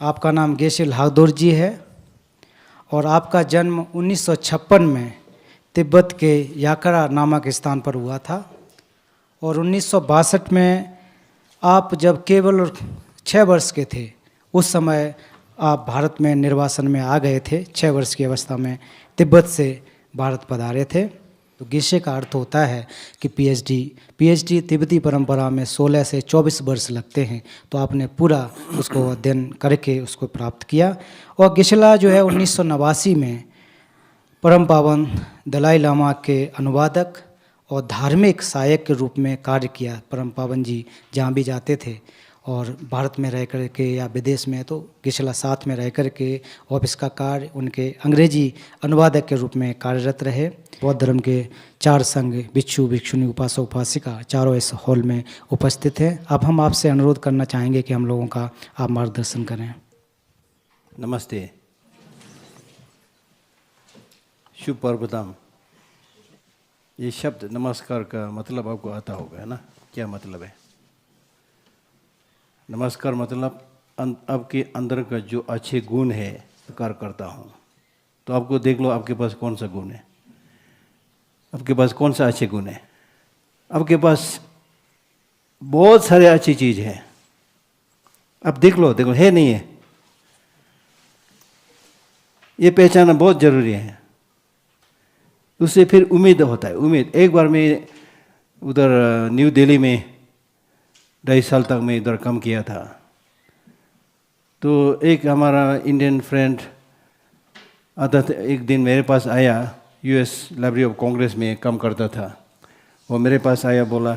आपका नाम गेशिल हागदोर जी है और आपका जन्म 1956 में तिब्बत के याकरा नामक स्थान पर हुआ था और 1962 में आप जब केवल 6 वर्ष के थे उस समय आप भारत में निर्वासन में आ गए थे। 6 वर्ष की अवस्था में तिब्बत से भारत पधारे थे। तो गेशे का अर्थ होता है कि पीएचडी तिब्बती परंपरा में 16 से 24 वर्ष लगते हैं। तो आपने पूरा उसको अध्ययन करके उसको प्राप्त किया। और गेशला जो है 1989 में परम पावन दलाई लामा के अनुवादक और धार्मिक सहायक के रूप में कार्य किया। परम पावन जी जहाँ भी जाते थे और भारत में रह कर के या विदेश में तो गेशला साथ में रह कर के ऑफिस का कार्य उनके अंग्रेजी अनुवादक के रूप में कार्यरत रहे। बौद्ध धर्म के 4 संघ भिक्षु भिक्षुणी उपासक उपासिका चारों इस हॉल में उपस्थित हैं। अब हम आपसे अनुरोध करना चाहेंगे कि हम लोगों का आप मार्गदर्शन करें। नमस्ते। शुभ पर्वतम। ये शब्द नमस्कार का मतलब आपको आता होगा, है ना? क्या मतलब है? नमस्कार मतलब आपके अंदर का जो अच्छे गुण है स्वीकार करता हूँ। तो आपको देख लो आपके पास कौन सा गुण है, आपके पास कौन सा अच्छे गुण है। आपके पास बहुत सारे अच्छी चीज़ है, आप देख लो, देखो है नहीं है, ये पहचानना बहुत ज़रूरी है। उससे फिर उम्मीद होता है। उम्मीद, एक बार मैं उधर न्यू दिल्ली में 2.5 साल तक मैं इधर काम किया था। तो एक हमारा इंडियन फ्रेंड आता था, एक दिन मेरे पास आया, यूएस लाइब्रेरी ऑफ कांग्रेस में काम करता था। वो मेरे पास आया, बोला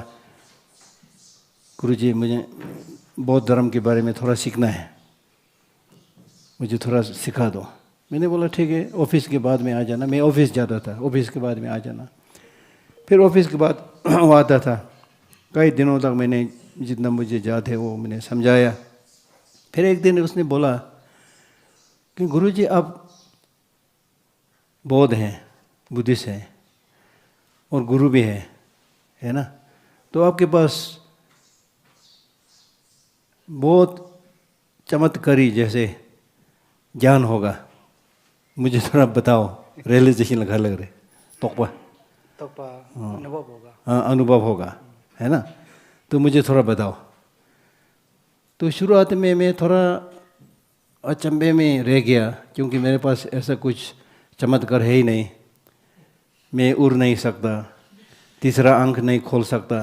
गुरुजी मुझे बौद्ध धर्म के बारे में थोड़ा सीखना है, मुझे थोड़ा सिखा दो। मैंने बोला ठीक है, ऑफिस के बाद में आ जाना। मैं ऑफिस जाता था, ऑफिस के बाद में आ जाना। फिर ऑफिस के बाद वो आता था। कई दिनों तक मैंने जितना मुझे याद है वो मैंने समझाया। फिर एक दिन उसने बोला कि गुरुजी आप बौद्ध हैं, बुद्धिस्ट हैं और गुरु भी है ना? तो आपके पास बहुत चमत्कारी जैसे ज्ञान होगा, मुझे थोड़ा बताओ। रियलाइजेशन लगा लग रहे तोकपा अनुभव होगा। हाँ, अनुभव होगा, है ना? तो मुझे थोड़ा बताओ। तो शुरुआत में मैं थोड़ा अचंभे में रह गया, क्योंकि मेरे पास ऐसा कुछ चमत्कार है ही नहीं। मैं उड़ नहीं सकता, तीसरा आंख नहीं खोल सकता,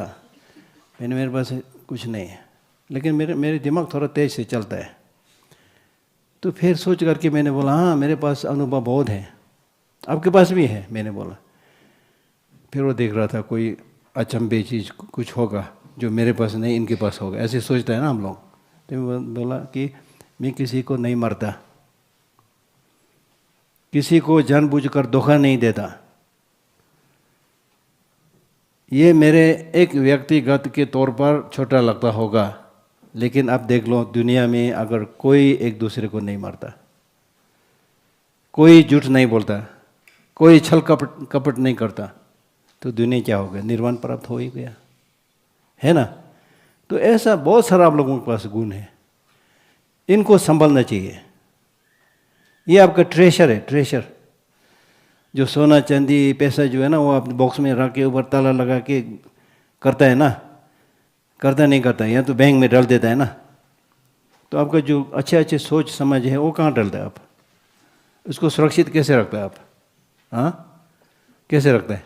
मेरे पास कुछ नहीं है। लेकिन मेरे दिमाग थोड़ा तेज से चलता है। तो फिर सोच करके मैंने बोला हाँ, मेरे पास अनुभव बहुत है, आपके पास भी है, मैंने बोला। फिर वो देख रहा था कोई अचंभे चीज़ कुछ होगा जो मेरे पास नहीं, इनके पास होगा, ऐसे सोचता है ना हम लोग। तो मैं बोला कि मैं किसी को नहीं मारता, किसी को जानबूझकर धोखा नहीं देता। ये मेरे एक व्यक्तिगत के तौर पर छोटा लगता होगा, लेकिन आप देख लो दुनिया में अगर कोई एक दूसरे को नहीं मारता, कोई झूठ नहीं बोलता, कोई छल कपट नहीं करता, तो दुनिया क्या होगा? निर्वाण प्राप्त हो ही गया, है ना? तो ऐसा बहुत सारा आप लोगों के पास गुण है, इनको संभालना चाहिए। ये आपका ट्रेशर है, ट्रेशर। जो सोना चांदी पैसा जो है ना, वो आप बॉक्स में रख के ऊपर ताला लगा के करता है ना, करता नहीं करता, या तो बैंक में डाल देता है ना। तो आपका जो अच्छे अच्छे सोच समझ है वो कहाँ डालता है? आप उसको सुरक्षित कैसे रखता है? आप हाँ कैसे रखता है?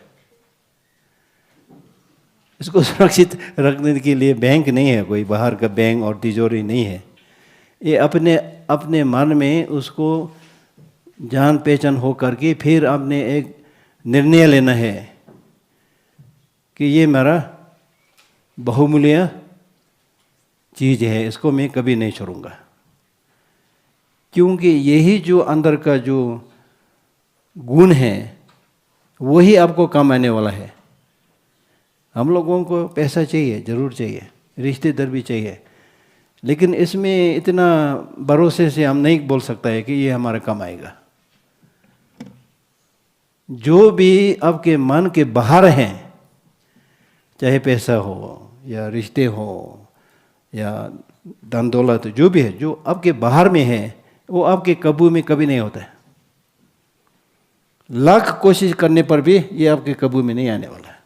इसको सुरक्षित रखने के लिए बैंक नहीं है, कोई बाहर का बैंक और तिजोरी नहीं है। ये अपने अपने मन में उसको जान पहचान हो करके फिर आपने एक निर्णय लेना है कि ये मेरा बहुमूल्य चीज़ है, इसको मैं कभी नहीं छोड़ूंगा। क्योंकि यही जो अंदर का जो गुण है वही आपको काम आने वाला है। हम लोगों को पैसा चाहिए, ज़रूर चाहिए, रिश्तेदार भी चाहिए, लेकिन इसमें इतना भरोसे से हम नहीं बोल सकता है कि ये हमारा काम आएगा। जो भी आपके मन के बाहर हैं, चाहे पैसा हो या रिश्ते हो या धन दौलत जो भी है, जो आपके बाहर में है, वो आपके काबू में कभी नहीं होता है। लाख कोशिश करने पर भी ये आपके काबू में नहीं आने वाला है।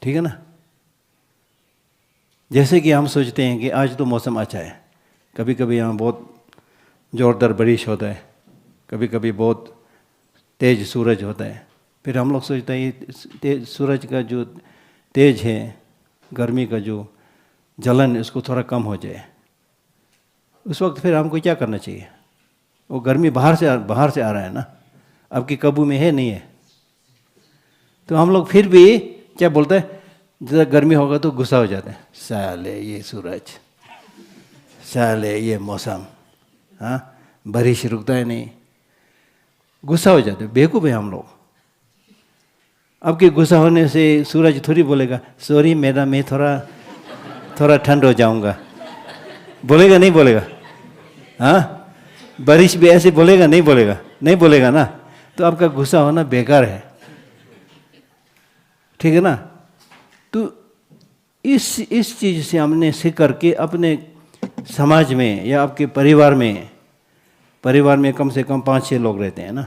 ठीक है ना? जैसे कि हम सोचते हैं कि आज तो मौसम अच्छा है, कभी कभी यहाँ बहुत ज़ोरदार बारिश होता है, कभी कभी बहुत तेज सूरज होता है। फिर हम लोग सोचते हैं ये सूरज का जो तेज है, गर्मी का जो जलन, उसको थोड़ा कम हो जाए। उस वक्त फिर हमको क्या करना चाहिए? वो गर्मी बाहर से आ रहा है ना, आपके काबू में है नहीं है। तो हम लोग फिर भी क्या बोलते हैं, जब गर्मी होगा तो गुस्सा हो जाते हैं, साले ये सूरज, साले ये मौसम, हाँ बारिश रुकता है नहीं, गुस्सा हो जाते। बेवकूफ़ है हम लोग। आपके गुस्सा होने से सूरज थोड़ी बोलेगा सॉरी मैडम मैं थोड़ा ठंड हो जाऊंगा, बोलेगा नहीं बोलेगा? हाँ, बारिश भी ऐसे बोलेगा नहीं बोलेगा? नहीं बोलेगा ना। तो आपका गुस्सा होना बेकार है। ठीक है ना? तो इस चीज़ से हमने सीख करके अपने समाज में या आपके परिवार में कम से कम 5-6 लोग रहते हैं ना,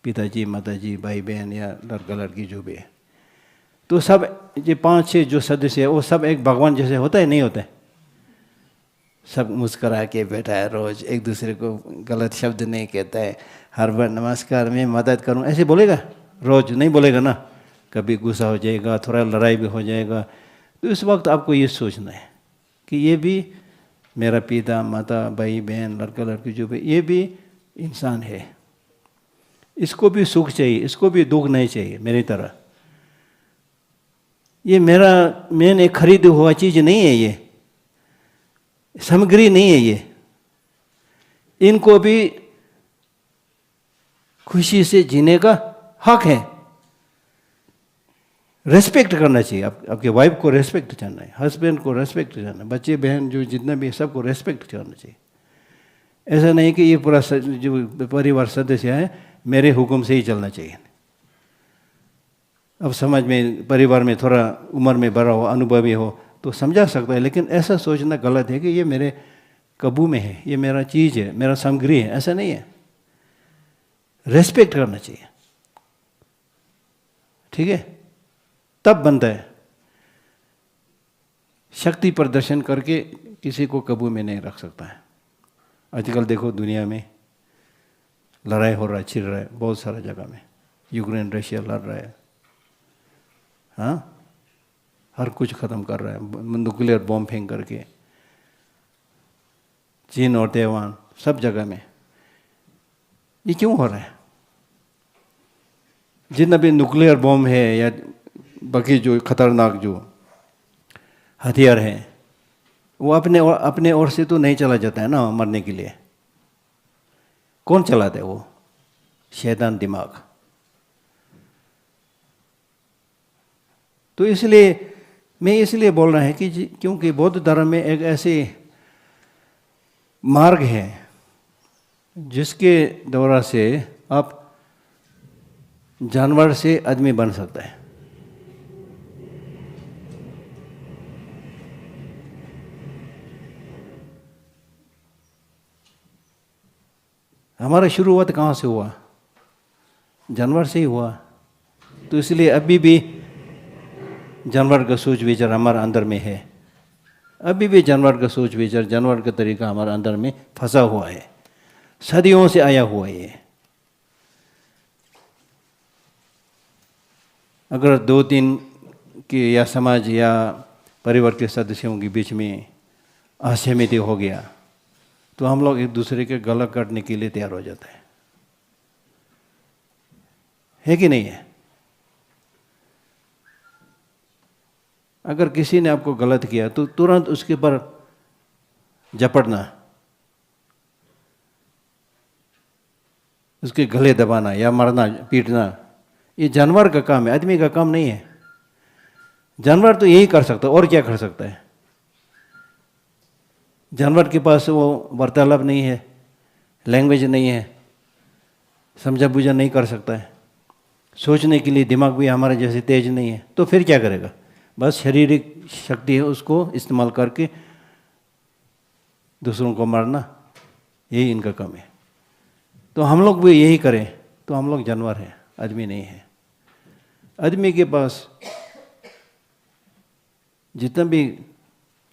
पिताजी माताजी भाई बहन या लड़का लड़की जो भी है, तो सब ये 5-6 जो सदस्य है वो सब एक भगवान जैसे होता है नहीं होता है? सब मुस्करा के बैठा है, रोज एक दूसरे को गलत शब्द नहीं कहता है, हर बार नमस्कार मैं मदद करूं ऐसे बोलेगा? रोज नहीं बोलेगा ना। कभी गुस्सा हो जाएगा, थोड़ा लड़ाई भी हो जाएगा। तो इस वक्त आपको ये सोचना है कि ये भी मेरा पिता माता भाई बहन लड़का लड़की जो भी, ये भी इंसान है, इसको भी सुख चाहिए, इसको भी दुख नहीं चाहिए मेरी तरह। ये मैंने खरीदा हुआ चीज़ नहीं है, ये सामग्री नहीं है, ये इनको भी खुशी से जीने का हक है। रेस्पेक्ट करना चाहिए। आपके वाइफ को रेस्पेक्ट करना है, हस्बैंड को रेस्पेक्ट करना है, बच्चे बहन जो जितना भी सबको रेस्पेक्ट करना चाहिए। ऐसा नहीं कि ये पूरा जो परिवार सदस्य है मेरे हुक्म से ही चलना चाहिए। अब समझ में परिवार में थोड़ा उम्र में बड़ा हो, अनुभवी हो तो समझा सकता है, लेकिन ऐसा सोचना गलत है कि ये मेरे काबू में है, ये मेरा चीज़ है, मेरा सामग्री है, ऐसा नहीं है। रेस्पेक्ट करना चाहिए। ठीक है? तब बनता है। शक्ति प्रदर्शन करके किसी को काबू में नहीं रख सकता है। आजकल देखो दुनिया में लड़ाई हो रहा है, छिड़ रहा है बहुत सारा जगह में, यूक्रेन रशिया लड़ रहा है, हाँ हर कुछ ख़त्म कर रहा है, न्यूक्लियर बॉम्ब फेंक करके। चीन और ताइवान सब जगह में ये क्यों हो रहा है? जितना भी न्यूक्लियर बॉम्ब है या बाकी जो खतरनाक जो हथियार हैं वो अपने ओर से तो नहीं चला जाता है ना मरने के लिए। कौन चलाता है? वो शैतान दिमाग। तो इसलिए बोल रहा है कि क्योंकि बौद्ध धर्म में एक ऐसे मार्ग है जिसके द्वारा से आप जानवर से आदमी बन सकता है। हमारा शुरुआत कहाँ से हुआ? जानवर से ही हुआ। तो इसलिए अभी भी जानवर का सोच विचार हमारे अंदर में है। अभी भी जानवर का सोच विचार, जानवर का तरीका हमारे अंदर में फंसा हुआ है, सदियों से आया हुआ है। अगर 2-3 के या समाज या परिवार के सदस्यों के बीच में असहमति हो गया तो हम लोग एक दूसरे के गला काटने के लिए तैयार हो जाता है कि नहीं है? अगर किसी ने आपको गलत किया तो तुरंत उसके पर झपटना, उसके गले दबाना या मारना पीटना, ये जानवर का काम है, आदमी का काम नहीं है। जानवर तो यही कर सकता है, और क्या कर सकता है? जानवर के पास वो वार्तालाप नहीं है, लैंग्वेज नहीं है, समझा बुझा नहीं कर सकता है, सोचने के लिए दिमाग भी हमारे जैसे तेज नहीं है, तो फिर क्या करेगा? बस शारीरिक शक्ति है उसको इस्तेमाल करके दूसरों को मारना, यही इनका काम है। तो हम लोग भी यही करें तो हम लोग जानवर हैं, आदमी नहीं है। आदमी के पास जितना भी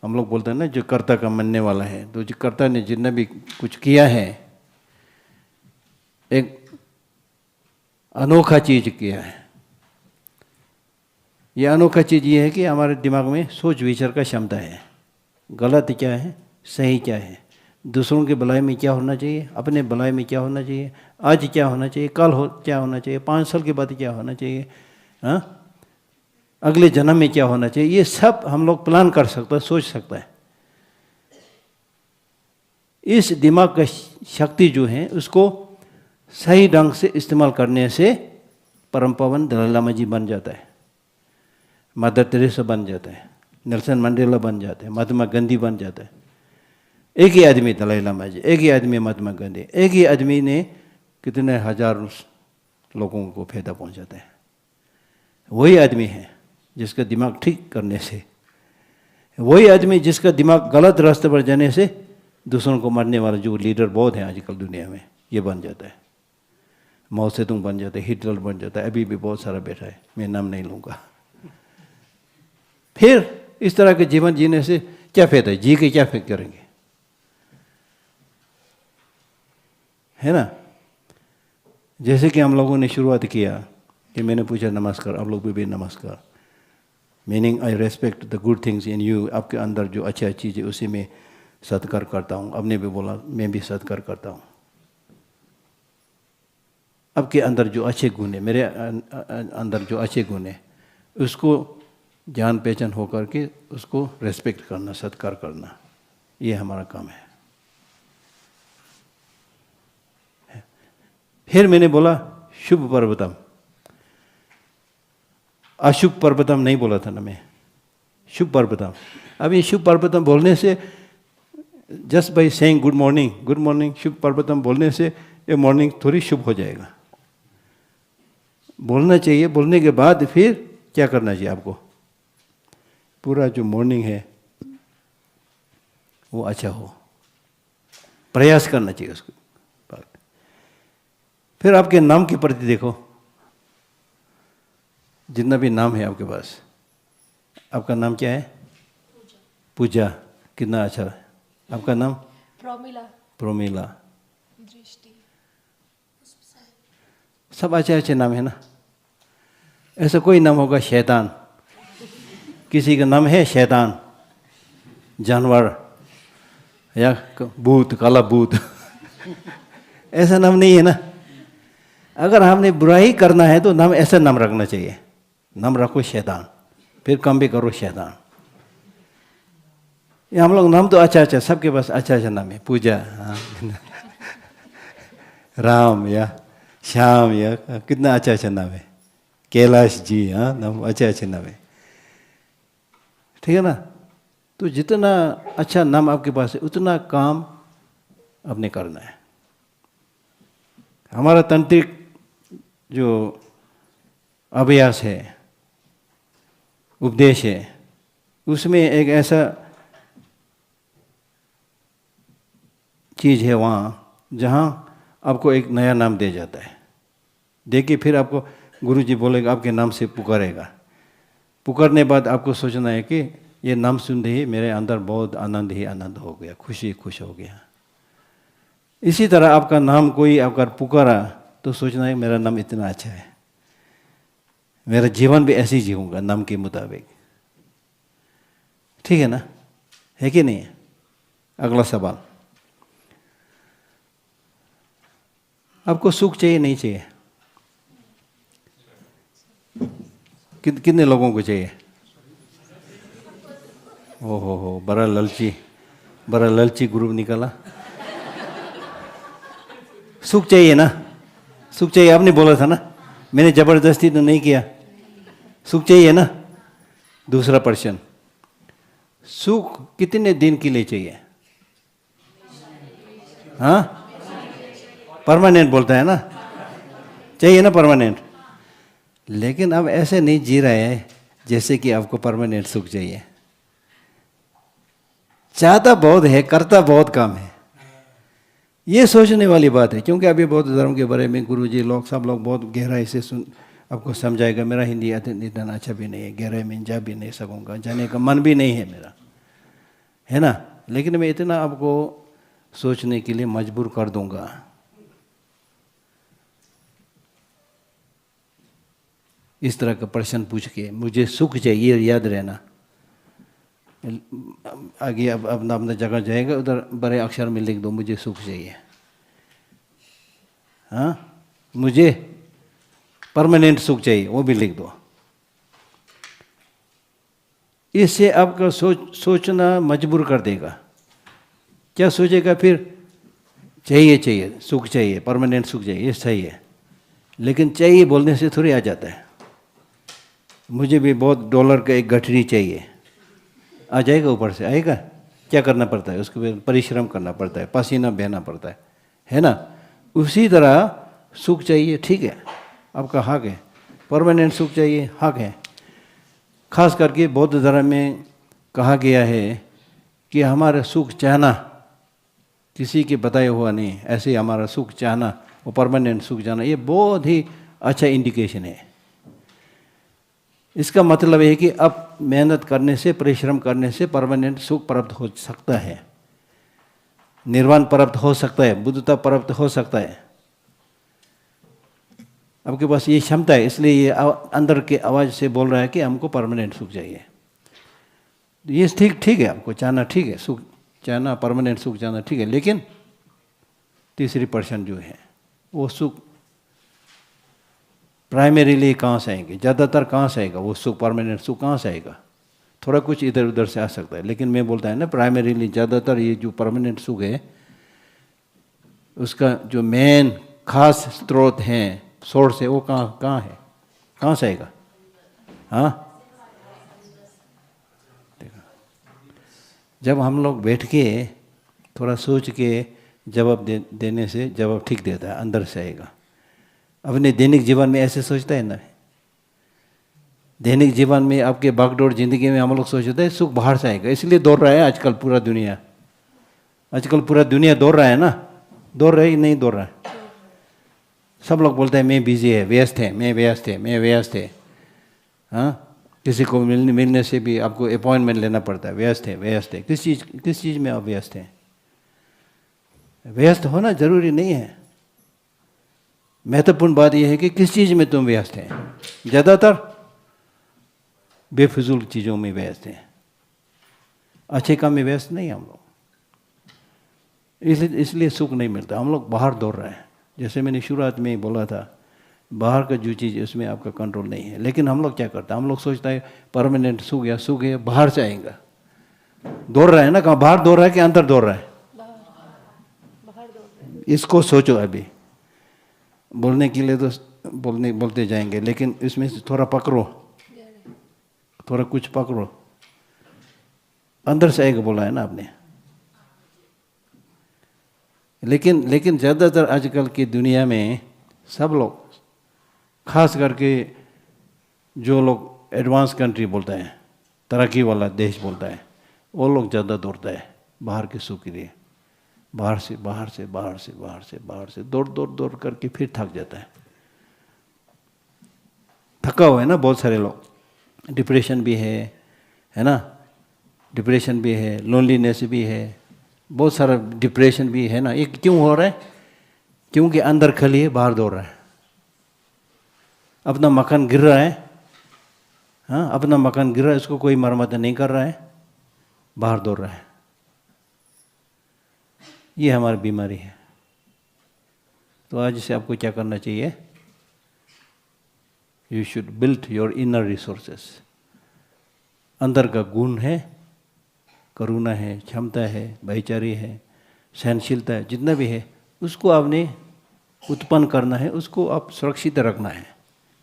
हम लोग बोलते हैं ना, जो कर्ता का मानने वाला है, तो जो कर्ता ने जितना भी कुछ किया है, एक अनोखा चीज किया है। ये अनोखा चीज ये है कि हमारे दिमाग में सोच विचार का क्षमता है। गलत क्या है, सही क्या है, दूसरों के भलाई में क्या होना चाहिए, अपने भलाई में क्या होना चाहिए, आज क्या होना चाहिए, कल क्या होना चाहिए, 5 साल के बाद क्या होना चाहिए, हाँ, अगले जन्म में क्या होना चाहिए, ये सब हम लोग प्लान कर सकते हैं, सोच सकता है। इस दिमाग का शक्ति जो है उसको सही ढंग से इस्तेमाल करने से परम पावन दलाई लामा जी बन जाता है, मदर टेरेसा बन जाता है, नेल्सन मंडेला बन जाते हैं, महात्मा गांधी बन जाता है। एक ही आदमी दलाई लामा जी, एक ही आदमी महात्मा गांधी, एक ही आदमी ने कितने हजार लोगों को फायदा पहुंचाता है। वही आदमी है जिसका दिमाग ठीक करने से, वही आदमी जिसका दिमाग गलत रास्ते पर जाने से दूसरों को मारने वाला जो लीडर बहुत है आजकल दुनिया में, ये बन जाता है। माओ सेतुंग बन जाता है, हिटलर बन जाता है, अभी भी बहुत सारा बैठा है, मैं नाम नहीं लूँगा। फिर इस तरह के जीवन जीने से क्या फायदा है, जी के क्या फिक्र करेंगे, है ना। जैसे कि हम लोगों ने शुरुआत किया कि मैंने पूछा नमस्कार, आप लोग भी नमस्कार, meaning I respect the good things in you. आपके अंदर जो अच्छा चीज़ है उसी में सत्कार करता हूँ। आपने भी बोला, मैं भी सत्कार करता हूँ। आपके अंदर जो अच्छे गुण है, मेरे अंदर जो अच्छे गुण है, उसको जान पहचान हो करके उसको रेस्पेक्ट करना, सत्कार करना, ये हमारा काम है। फिर मैंने बोला शुभ पर्वतम, अशुभ पर्वतम नहीं बोला था ना मैं, शुभ पर्वतम। अब ये शुभ पर्वतम बोलने से, just by saying good morning, good morning, शुभ पर्वतम बोलने से ये मॉर्निंग थोड़ी शुभ हो जाएगा। बोलना चाहिए, बोलने के बाद फिर क्या करना चाहिए आपको, पूरा जो मॉर्निंग है वो अच्छा हो, प्रयास करना चाहिए उसको। फिर आपके नाम के प्रति देखो, जितना भी नाम है आपके पास, आपका नाम क्या है, पूजा, कितना अच्छा है आपका नाम, प्रोमिला, प्रोमिला, दृष्टि, सब अच्छे अच्छे नाम है ना। ऐसा कोई नाम होगा शैतान, किसी का नाम है शैतान, जानवर या भूत, काला भूत ऐसा नाम नहीं है ना। अगर हमने बुराई करना है तो नाम ऐसा नाम रखना चाहिए, नाम रखो शैतान, फिर कम भी करो शैतान। ये हम लोग नाम तो अच्छा अच्छा, सबके पास अच्छा अच्छा नाम है, पूजा, हाँ राम या श्याम या कितना अच्छा अच्छा नाम है, कैलाश जी, हाँ नाम अच्छे अच्छे नाम है, ठीक है ना। तो जितना अच्छा नाम आपके पास है उतना काम आपने करना है। हमारा तांत्रिक जो अभ्यास है, उपदेश है, उसमें एक ऐसा चीज़ है वहाँ जहाँ आपको एक नया नाम दे जाता है। देखिए फिर आपको गुरुजी बोलेगा, आपके नाम से पुकारेगा, पुकारने बाद आपको सोचना है कि ये नाम सुनते ही मेरे अंदर बहुत आनंद ही आनंद हो गया, खुशी खुश हो गया। इसी तरह आपका नाम कोई अगर पुकारा तो सोचना है मेरा नाम इतना अच्छा है, मेरा जीवन भी ऐसे ही जीऊँगा नाम के मुताबिक, ठीक है ना, है कि नहीं। अगला सवाल, आपको सुख चाहिए नहीं चाहिए, कितने लोगों को चाहिए। हो बड़ा लालची ग्रुप निकाला। सुख चाहिए ना, सुख चाहिए, आपने बोला था ना, मैंने जबरदस्ती तो नहीं किया, सुख चाहिए ना। दूसरा प्रश्न, सुख कितने दिन के लिए चाहिए, हाँ परमानेंट बोलता है ना, चाहिए ना परमानेंट। लेकिन अब ऐसे नहीं जी रहे हैं जैसे कि आपको परमानेंट सुख चाहिए। चाहता बहुत है, करता बहुत कम है। ये सोचने वाली बात है, क्योंकि अभी बौद्ध धर्म के बारे में गुरुजी लोग सब लोग बहुत गहराई से आपको समझाएगा। मेरा हिंदी इतना अच्छा भी नहीं है, गहराई में जा भी नहीं सकूँगा, जाने का मन भी नहीं है मेरा, है ना। लेकिन मैं इतना आपको सोचने के लिए मजबूर कर दूंगा। इस तरह का प्रश्न पूछ के मुझे सुख चाहिए, याद रहना। आगे अब अपना अपना जगह जाएगा, उधर बड़े अक्षर में लिख दो मुझे सुख चाहिए। हाँ, मुझे परमानेंट सुख चाहिए, वो भी लिख दो। इससे आपका सोचना मजबूर कर देगा। क्या सोचेगा फिर? चाहिए सुख चाहिए, परमानेंट सुख चाहिए, ये सही है। लेकिन चाहिए बोलने से थोड़ी आ जाता है। मुझे भी बहुत डॉलर का एक गठरी चाहिए, आ जाएगा? ऊपर से आएगा? क्या करना पड़ता है उसके बाद? परिश्रम करना पड़ता है, पसीना बहना पड़ता है ना। उसी तरह सुख चाहिए, ठीक है, आपका हक है। परमानेंट सुख चाहिए, हक है। खास करके बौद्ध धर्म में कहा गया है कि हमारा सुख चाहना किसी के बताया हुआ नहीं, ऐसे ही हमारा सुख चाहना, वो परमानेंट सुख चाहना, ये बहुत ही अच्छा इंडिकेशन है। इसका मतलब है कि अब मेहनत करने से, परिश्रम करने से परमानेंट सुख प्राप्त हो सकता है, निर्वाण प्राप्त हो सकता है, बुद्धता प्राप्त हो सकता है। आपके पास ये क्षमता है, इसलिए ये अंदर के आवाज़ से बोल रहा है कि हमको परमानेंट सुख चाहिए। ये ठीक है, आपको चाहना ठीक है, सुख चाहना, परमानेंट सुख चाहना ठीक है। लेकिन तीसरी पर्सन जो है वो सुख प्राइमरीली कहाँ से आएंगे, ज़्यादातर कहाँ से आएगा वो सुख, परमानेंट सुख कहाँ से आएगा? थोड़ा कुछ इधर उधर से आ सकता है, लेकिन मैं बोलता है ना प्राइमरीली ज़्यादातर ये जो परमानेंट सुख है उसका जो मेन खास स्रोत है, सोर्स है, वो कहाँ है, कहाँ से आएगा? हाँ, देखो, जब हम लोग बैठ के थोड़ा सोच के जवाब देने से जवाब ठीक देता है, अंदर से आएगा। अपने दैनिक जीवन में ऐसे सोचता है ना, दैनिक जीवन में आपके भागदौड़ जिंदगी में हम लोग सोचते हैं सुख बाहर से आएगा, इसलिए दौड़ रहा है आजकल पूरा दुनिया। आजकल पूरा दुनिया दौड़ रहा है ना, दौड़ रहा है नहीं दौड़ रहा है? सब लोग बोलते हैं मैं बिजी है, व्यस्त है, मैं व्यस्त है। हाँ, किसी को मिलने से भी आपको अपॉइंटमेंट लेना पड़ता है, व्यस्त है। किस चीज़ में आप व्यस्त हैं? व्यस्त होना जरूरी नहीं है, महत्वपूर्ण बात यह है कि किस चीज़ में तुम व्यस्त हैं। ज़्यादातर बेफिजूल चीज़ों में व्यस्त हैं, अच्छे काम में व्यस्त नहीं हम लोग। इसलिए सुख नहीं मिलता, हम लोग बाहर दौड़ रहे हैं। जैसे मैंने शुरुआत में ही बोला था, बाहर का जो चीज़ उसमें आपका कंट्रोल नहीं है। लेकिन हम लोग क्या करते हैं, हम लोग सोचता है परमानेंट सुख या सुख है बाहर से आएगा। दौड़ रहा है ना, कहाँ बाहर दौड़ रहा है कि अंदर दौड़ रहा है? इसको सोचो। अभी बोलने के लिए तो बोलते जाएंगे, लेकिन इसमें से थोड़ा पकड़ो, थोड़ा कुछ पकड़ो। अंदर से आएगा बोला है ना आपने। लेकिन ज़्यादातर आजकल की दुनिया में सब लोग, खास करके जो लोग एडवांस कंट्री बोलता है, तरक्की वाला देश बोलता है, वो लोग ज़्यादा दौड़ता है बाहर के सुख के लिए। बाहर से दौड़ करके फिर थक जाता है। थका हुआ है ना बहुत सारे लोग। डिप्रेशन भी है ना, डिप्रेशन भी है, लोनलीनेस भी है, बहुत सारा डिप्रेशन भी है ना। ये क्यों हो रहा है? क्योंकि अंदर खाली है, बाहर दौड़ रहा है। अपना मकान गिर रहा है, हाँ, अपना मकान गिर रहा है, उसको कोई मरम्मत नहीं कर रहा है, बाहर दौड़ रहा है। ये हमारी बीमारी है। तो आज से आपको क्या करना चाहिए? You should build your inner resources. अंदर का गुण है, करुणा है, क्षमता है, भाईचारी है, सहनशीलता है, जितना भी है उसको आपने उत्पन्न करना है, उसको आप सुरक्षित रखना है,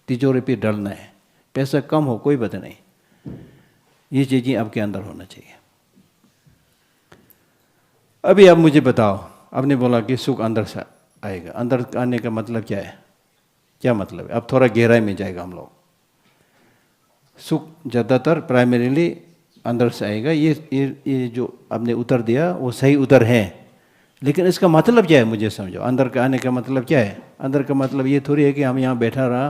तिजोरी पे डालना है। पैसा कम हो कोई बात नहीं, ये चीज़ें आपके अंदर होना चाहिए। अभी आप मुझे बताओ, आपने बोला कि सुख अंदर से आएगा। अंदर आने का मतलब क्या है? क्या मतलब है? अब थोड़ा गहराई में जाएगा हम लोग। सुख ज़्यादातर प्राइमरीली अंदर से आएगा। ये जो आपने उत्तर दिया वो सही उत्तर है, लेकिन इसका मतलब क्या है मुझे समझो। अंदर का आने का मतलब क्या है? अंदर का मतलब ये थोड़ी है कि हम यहाँ बैठा रहा,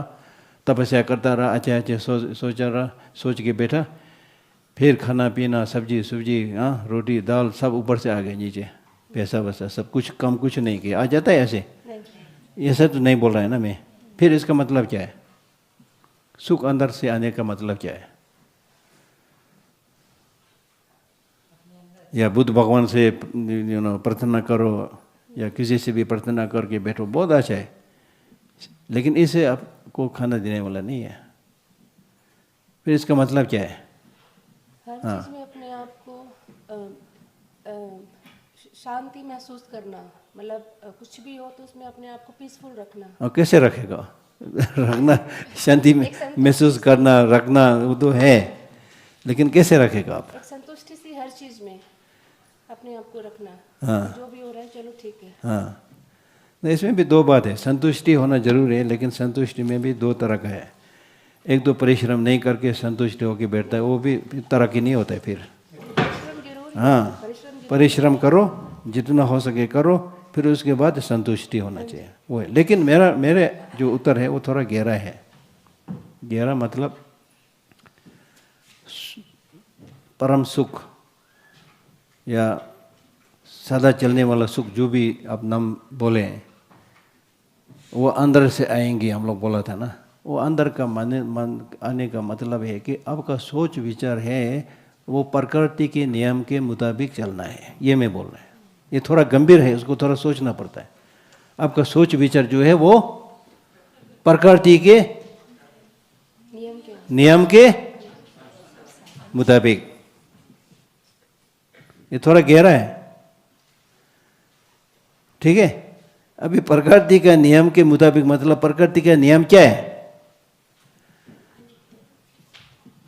तपस्या करता रहा, अच्छा अच्छा सोचा रहा, सोच के बैठा, फिर खाना पीना, सब्जी सब्जी, हाँ, रोटी दाल सब ऊपर से आ गए नीचे, पैसा वैसा सब कुछ कम कुछ नहीं किया, आ जाता है ऐसे? ऐसा तो नहीं बोल रहा है ना मैं। फिर इसका मतलब क्या है? सुख अंदर से आने का मतलब क्या है? या बुद्ध भगवान से प्रार्थना करो या किसी से भी प्रार्थना करके बैठो, बहुत अच्छा है, लेकिन इसे आपको खाना देने वाला नहीं है। फिर इसका मतलब क्या है? हर चीज में अपने आप को शांति महसूस करना, मतलब कुछ भी हो तो उसमें अपने आप को पीसफुल रखना। और कैसे रखेगा? रखना, शांति में महसूस करना, रखना वो तो है, लेकिन कैसे रखेगा आप? एक संतुष्टि सी हर चीज में अपने आप को रखना। हाँ, जो भी हो रहा है चलो ठीक है। हाँ, तो इसमें भी दो बात है। संतुष्टि होना जरूरी है, लेकिन संतुष्टि में भी दो तरह का है। एक तो परिश्रम नहीं करके संतुष्ट होकर बैठता है, वो भी तरह की नहीं होता है फिर। परिश्रम जरूरी है, हाँ, परिश्रम करो, जितना हो सके करो, फिर उसके बाद संतुष्टि होना चाहिए, वो है। लेकिन मेरे जो उत्तर है वो थोड़ा गहरा है। गहरा मतलब परम सुख या सदा चलने वाला सुख, जो भी आप नाम बोले, वो अंदर से आएंगे, हम लोग बोला था ना। वो अंदर का आने का मतलब है कि आपका सोच विचार है वो प्रकृति के नियम के मुताबिक चलना है, ये मैं बोल रहा है। ये थोड़ा गंभीर है, उसको थोड़ा सोचना पड़ता है। आपका सोच विचार जो है वो प्रकृति के नियम के मुताबिक, ये थोड़ा गहरा है, ठीक है। अभी प्रकृति का नियम के मुताबिक मतलब प्रकृति का नियम क्या है?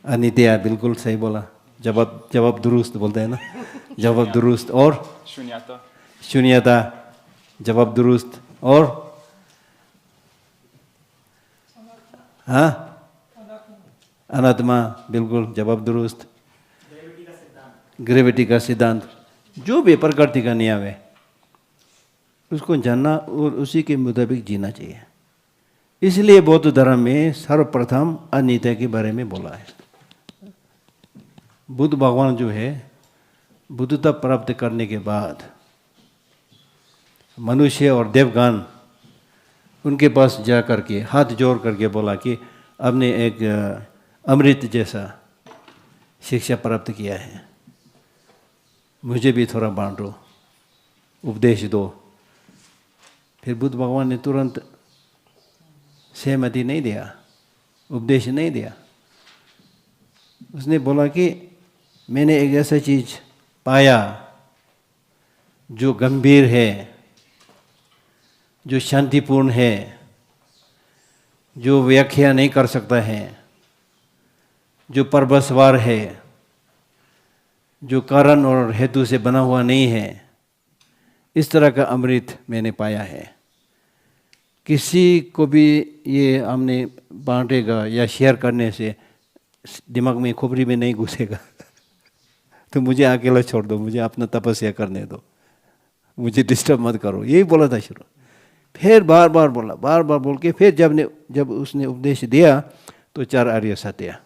अनित्य, बिल्कुल सही बोला। जवाब दुरुस्त बोलते हैं ना, जवाब दुरुस्त। और शून्यता, जवाब दुरुस्त। और हाँ, अनात्मा, बिल्कुल जवाब दुरुस्त। ग्रेविटी का सिद्धांत, जो भी प्रकृति का नियम है उसको जानना और उसी के मुताबिक जीना चाहिए। इसलिए बौद्ध धर्म में सर्वप्रथम अनित्य के बारे में बोला है। बुद्ध भगवान जो है, बुद्धता प्राप्त करने के बाद मनुष्य और देवगण उनके पास जा करके हाथ जोड़ करके बोला कि आपने एक अमृत जैसा शिक्षा प्राप्त किया है, मुझे भी थोड़ा बांटो, उपदेश दो। फिर बुद्ध भगवान ने तुरंत सहमति नहीं दिया, उपदेश नहीं दिया। उसने बोला कि मैंने एक ऐसा चीज पाया जो गंभीर है, जो शांतिपूर्ण है, जो व्याख्या नहीं कर सकता है, जो परबसवार है, जो कारण और हेतु से बना हुआ नहीं है। इस तरह का अमृत मैंने पाया है। किसी को भी ये हमने बांटेगा या शेयर करने से दिमाग में, खोपड़ी में नहीं घुसेगा। तो मुझे अकेला छोड़ दो, मुझे अपना तपस्या करने दो, मुझे डिस्टर्ब मत करो, यही बोला था शुरू। फिर बार बार बोला, बार बार बोल के फिर जब उसने उपदेश दिया तो 4 आर्य सत्य।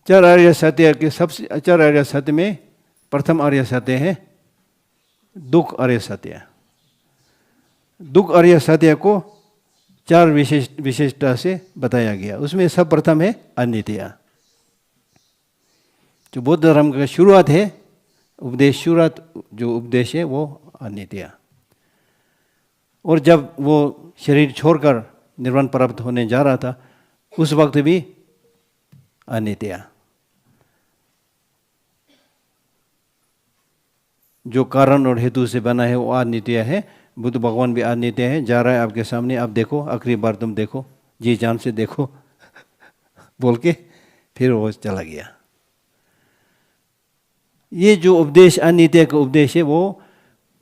4 आर्य सत्य के सबसे 4 आर्य सत्य में प्रथम आर्य सत्य है दुख आर्य सत्य। दुख आर्य सत्य को 4 विशेषता से बताया गया। उसमें सब प्रथम है अनित्य। जो बौद्ध धर्म का शुरुआत है, शुरुआत जो उपदेश है वो अनित्य। और जब वो शरीर छोड़कर निर्वाण प्राप्त होने जा रहा था उस वक्त भी अनित्य। जो कारण और हेतु से बना है वो अनित्य है। बुद्ध भगवान भी अनित्य है। जा रहा है आपके सामने, आप देखो, आखिरी बार तुम देखो, जी जान से देखो बोल के फिर वो चला गया। ये जो उपदेश अनित्य का उपदेश है वो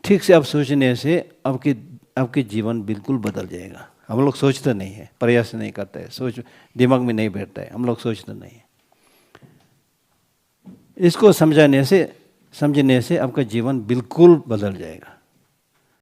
ठीक से आप सोचने से आपके जीवन बिल्कुल बदल जाएगा। हम लोग सोचते नहीं है, प्रयास नहीं करते हैं, सोच दिमाग में नहीं बैठता है, हम लोग सोचते नहीं है। इसको समझने से आपका जीवन बिल्कुल बदल जाएगा।